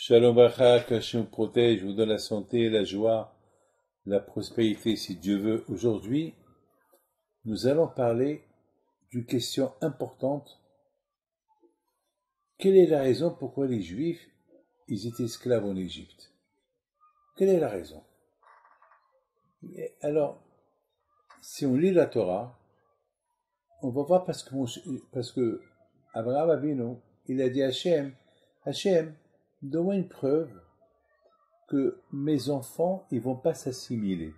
Shalom Bacha, qu'Hachem vous protège, vous donne la santé, la joie, la prospérité si Dieu veut. Aujourd'hui, nous allons parler d'une question importante. Quelle est la raison pourquoi les Juifs ils étaient esclaves en Égypte? Quelle est la raison? Alors, si on lit la Torah, on va voir parce que Abraham Avinu, il a dit à Hachem, donne-moi une preuve que mes enfants ils vont pas s'assimiler.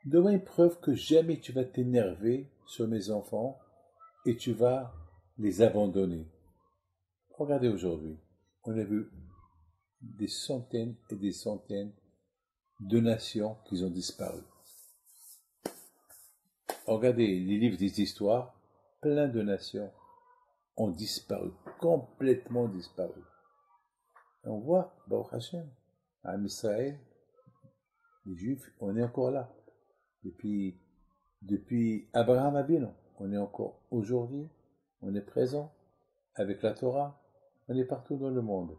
Donne-moi une preuve que jamais tu vas t'énerver sur mes enfants et tu vas les abandonner. Regardez aujourd'hui, on a vu des centaines et des centaines de nations qui ont disparu. Regardez les livres des histoires, plein de nations ont disparu, complètement disparu. Et on voit, Baruch Hashem, à Israël, les Juifs, on est encore là. Depuis Abraham Avinu, on est encore aujourd'hui, on est présent avec la Torah, on est partout dans le monde.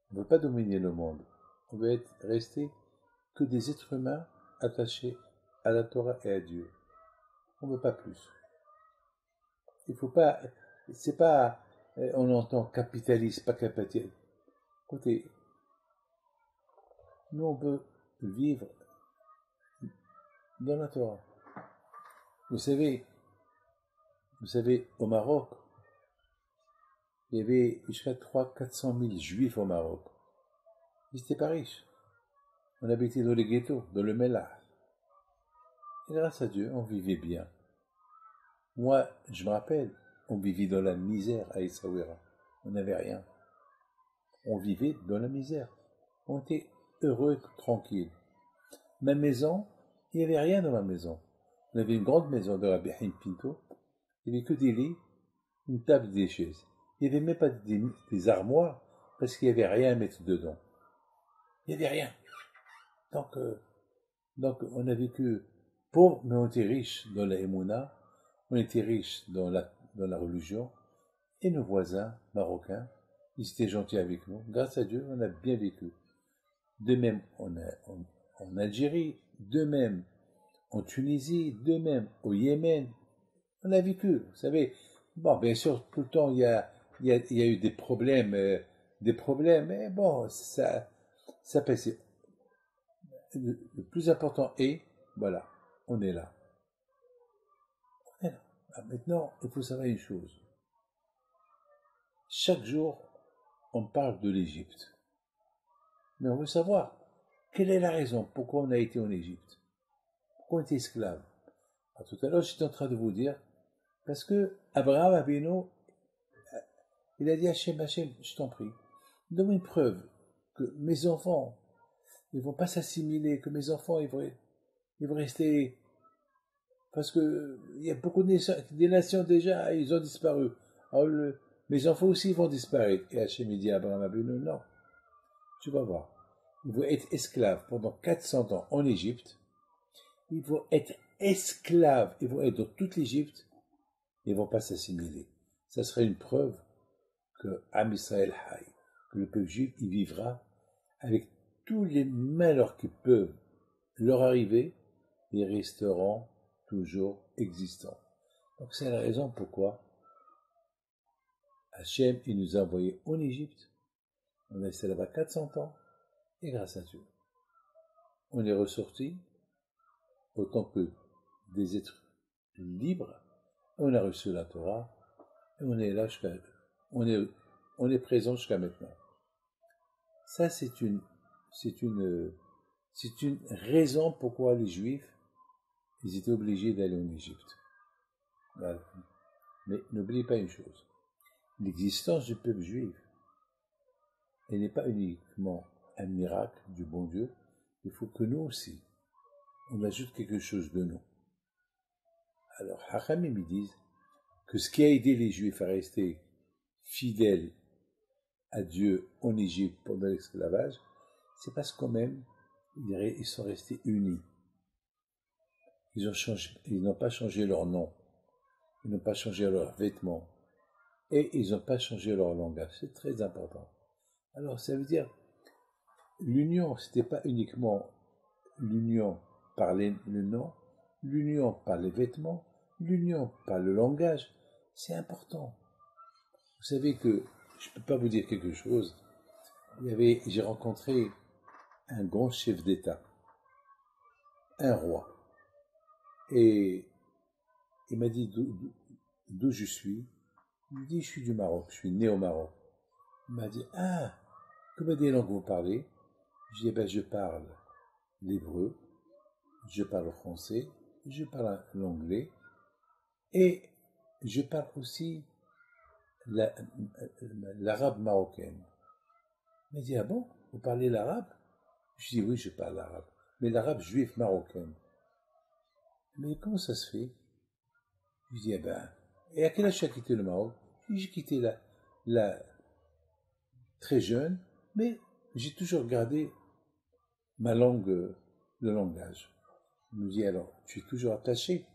On ne veut pas dominer le monde, on veut rester que des êtres humains attachés à la Torah et à Dieu. On ne veut pas plus. Il faut pas, c'est pas, on entend capitaliste, pas capitaliste. Écoutez, nous on veut vivre dans la Torah. Vous savez, au Maroc, il y avait jusqu'à 300 000 juifs au Maroc. Ils n'étaient pas riches. On habitait dans les ghettos, dans le Mellah. Et grâce à Dieu, on vivait bien. Moi, je me rappelle, on vivait dans la misère à Essaouira. On n'avait rien. On vivait dans la misère. On était heureux, tranquille. Ma maison, il n'y avait rien dans ma maison. On avait une grande maison de Rabbi Haïm Pinto. Il n'y avait que des lits, une table et des chaises. Il n'y avait même pas des armoires parce qu'il n'y avait rien à mettre dedans. Il n'y avait rien. Donc on a vécu pauvre, mais on était riche dans la Emouna, on était riche dans la religion, et nos voisins marocains, ils étaient gentils avec nous. Grâce à Dieu, on a bien vécu. De même en Algérie, de même en Tunisie, de même au Yémen, on a vécu. Vous savez, bon, bien sûr, tout le temps, il y a eu des problèmes, mais bon, ça passait. Le plus important est, voilà, on est là. On est là. Maintenant, il faut savoir une chose. Chaque jour, on parle de l'Égypte. Mais on veut savoir, quelle est la raison pourquoi on a été en Égypte? Pourquoi on était esclave? Alors, tout à l'heure, j'étais en train de vous dire, parce que Abraham Avinu, il a dit à Hachem, je t'en prie, donne-moi une preuve que mes enfants, ils vont pas s'assimiler, que mes enfants, ils vont rester, parce que il y a beaucoup des nations déjà, ils ont disparu. Alors mes enfants aussi vont disparaître. Et Hachem dit à Abraham Avinu, non, tu vas voir, ils vont être esclaves pendant 400 ans en Égypte, ils vont être esclaves, ils vont être dans toute l'Égypte, ils vont pas s'assimiler. Ça serait une preuve que Am Israël Haï, que le peuple juif, il vivra avec tous les malheurs qui peuvent leur arriver, ils resteront toujours existants. Donc c'est la raison pourquoi Hachem, il nous a envoyés en Égypte, on est resté là-bas 400 ans, et grâce à Dieu, on est ressorti autant que des êtres libres, on a reçu la Torah, et on est là on est présent jusqu'à maintenant. Ça, c'est une raison pourquoi les Juifs, ils étaient obligés d'aller en Égypte. Voilà. Mais n'oubliez pas une chose, l'existence du peuple juif, elle n'est pas uniquement un miracle du bon Dieu, il faut que nous aussi, on ajoute quelque chose de nous. Alors, Hachamim me disent que ce qui a aidé les Juifs à rester fidèles à Dieu en Égypte pendant l'esclavage, c'est parce quand même, ils sont restés unis. Ils n'ont pas changé leur nom, ils n'ont pas changé leurs vêtements, et ils n'ont pas changé leur langage. C'est très important. Alors ça veut dire, l'union, c'était pas uniquement l'union par le nom, l'union par les vêtements, l'union par le langage, c'est important. Vous savez que, je ne peux pas vous dire quelque chose, j'ai rencontré un grand chef d'État, un roi, et il m'a dit d'où je suis. Je lui ai dit, je suis du Maroc, je suis né au Maroc. Il m'a dit, ah, combien de langues vous parlez? Je lui ai dit, ben, je parle l'hébreu, je parle le français, je parle l'anglais, et je parle aussi l'arabe marocain. Il m'a dit, ah bon, vous parlez l'arabe? Je dis, oui, je parle l'arabe, mais l'arabe juif marocain. Mais comment ça se fait? Je dis, eh ben, et à quel âge tu as quitté le Maroc? J'ai quitté là très jeune, mais j'ai toujours gardé ma langue, le langage. Il me dit, alors, tu es toujours attaché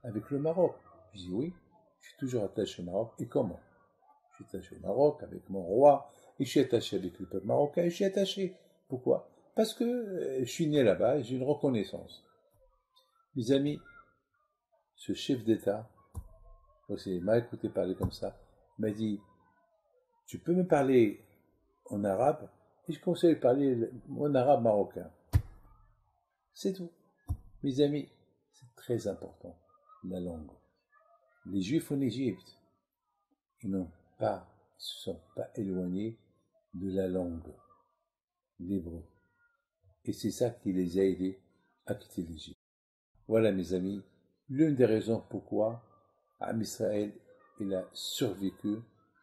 avec le Maroc? Je dis, oui, je suis toujours attaché au Maroc. Et comment? Je suis attaché au Maroc avec mon roi, et je suis attaché avec le peuple marocain, et je suis attaché. Pourquoi? Parce que je suis né là-bas et j'ai une reconnaissance. Mes amis, ce chef d'État, il m'a écouté parler comme ça, m'a dit, tu peux me parler en arabe, et je conseille de parler en arabe marocain. C'est tout. Mes amis, c'est très important, la langue. Les Juifs en Égypte, ils ne se sont pas éloignés de la langue, l'hébreu. Et c'est ça qui les a aidés à quitter l'Égypte. Voilà, mes amis, l'une des raisons pourquoi Am Israël, il a survécu,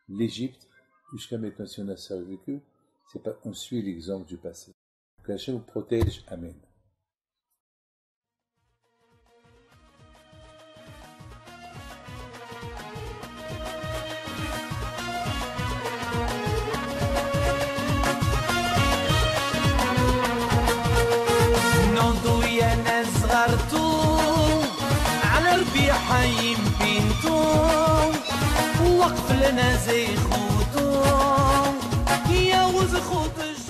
l'Égypte, jusqu'à maintenant, si on a survécu, c'est pas, on suit l'exemple du passé. Que Hachem vous protège. Amen. حي بنتو وقف لنا زي خوتو يا وز خوت